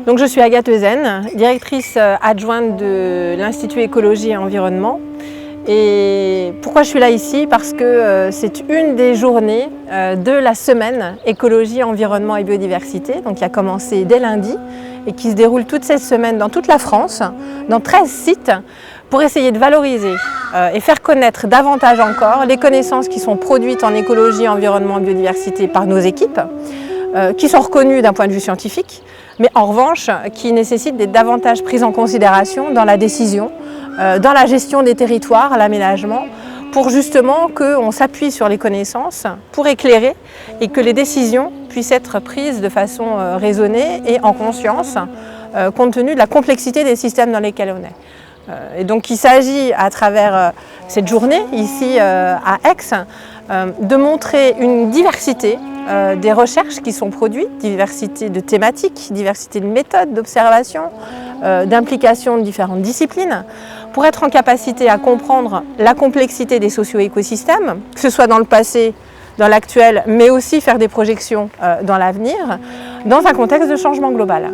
Donc je suis Agathe Euzen, directrice adjointe de l'Institut Écologie et Environnement. Et pourquoi je suis là ici? Parce que c'est une des journées de la semaine Écologie, Environnement et Biodiversité, donc qui a commencé dès lundi et qui se déroule toute cette semaine dans toute la France, dans 13 sites, pour essayer de valoriser et faire connaître davantage encore les connaissances qui sont produites en écologie, environnement et biodiversité par nos équipes, qui sont reconnues d'un point de vue scientifique, mais en revanche qui nécessitent d'être davantage prises en considération dans la décision, dans la gestion des territoires, l'aménagement, pour justement qu'on s'appuie sur les connaissances pour éclairer et que les décisions puissent être prises de façon raisonnée et en conscience, compte tenu de la complexité des systèmes dans lesquels on est. Et donc il s'agit à travers cette journée ici à Aix de montrer une diversité des recherches qui sont produites, diversité de thématiques, diversité de méthodes d'observation, d'implication de différentes disciplines, pour être en capacité à comprendre la complexité des socio-écosystèmes, que ce soit dans le passé, dans l'actuel, mais aussi faire des projections dans l'avenir, dans un contexte de changement global.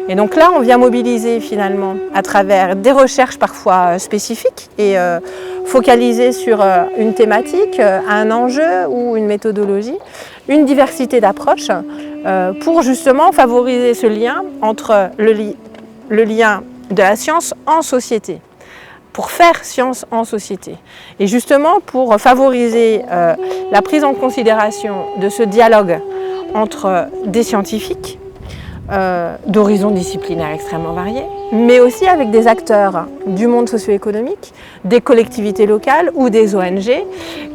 Et donc là, on vient mobiliser finalement à travers des recherches parfois spécifiques et focalisées sur une thématique, un enjeu ou une méthodologie, une diversité d'approches pour justement favoriser ce lien entre le lien de la science en société, pour faire science en société. Et justement pour favoriser la prise en considération de ce dialogue entre des scientifiques, d'horizons disciplinaires extrêmement variés, mais aussi avec des acteurs du monde socio-économique, des collectivités locales ou des ONG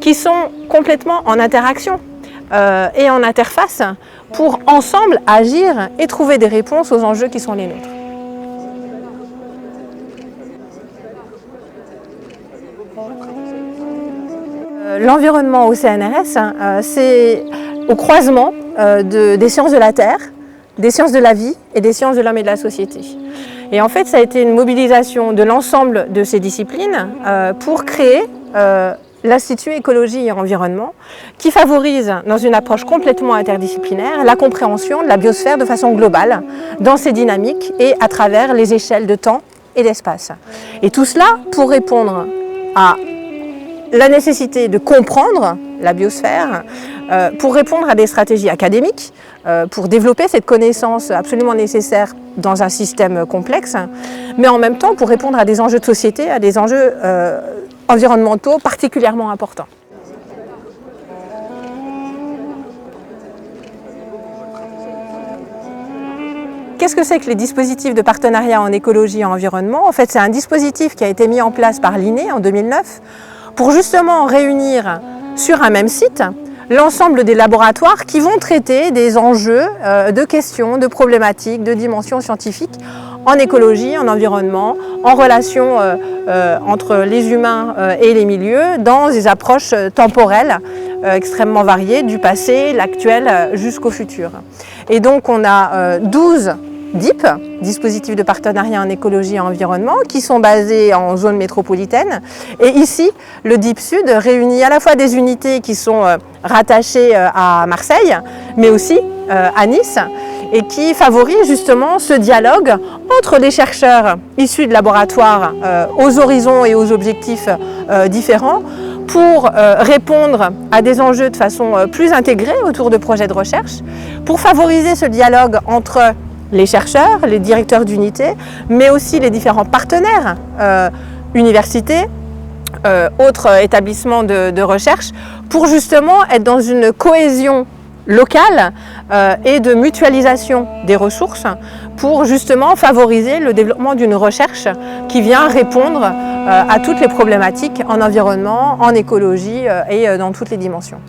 qui sont complètement en interaction et en interface pour ensemble agir et trouver des réponses aux enjeux qui sont les nôtres. L'environnement au CNRS, c'est au croisement des sciences de la Terre, des sciences de la vie et des sciences de l'homme et de la société. Et en fait, ça a été une mobilisation de l'ensemble de ces disciplines pour créer l'Institut Écologie et Environnement, qui favorise, dans une approche complètement interdisciplinaire, la compréhension de la biosphère de façon globale, dans ses dynamiques et à travers les échelles de temps et d'espace. Et tout cela pour répondre à la nécessité de comprendre la biosphère, pour répondre à des stratégies académiques, pour développer cette connaissance absolument nécessaire dans un système complexe, mais en même temps pour répondre à des enjeux de société, à des enjeux environnementaux particulièrement importants. Qu'est-ce que c'est que les dispositifs de partenariat en écologie et environnement? En fait, c'est un dispositif qui a été mis en place par l'INE en 2009 pour justement réunir sur un même site l'ensemble des laboratoires qui vont traiter des enjeux, de questions, de problématiques, de dimensions scientifiques en écologie, en environnement, en relation entre les humains et les milieux, dans des approches temporelles extrêmement variées, du passé, l'actuel jusqu'au futur. Et donc on a 12 DIP, dispositifs de partenariat en écologie et environnement, qui sont basés en zone métropolitaine. Et ici, le DIP Sud réunit à la fois des unités qui sont rattachées à Marseille, mais aussi à Nice, et qui favorisent justement ce dialogue entre les chercheurs issus de laboratoires aux horizons et aux objectifs différents, pour répondre à des enjeux de façon plus intégrée autour de projets de recherche, pour favoriser ce dialogue entre les chercheurs, les directeurs d'unités, mais aussi les différents partenaires, universités, autres établissements de recherche, pour justement être dans une cohésion locale et de mutualisation des ressources, pour justement favoriser le développement d'une recherche qui vient répondre à toutes les problématiques en environnement, en écologie et dans toutes les dimensions.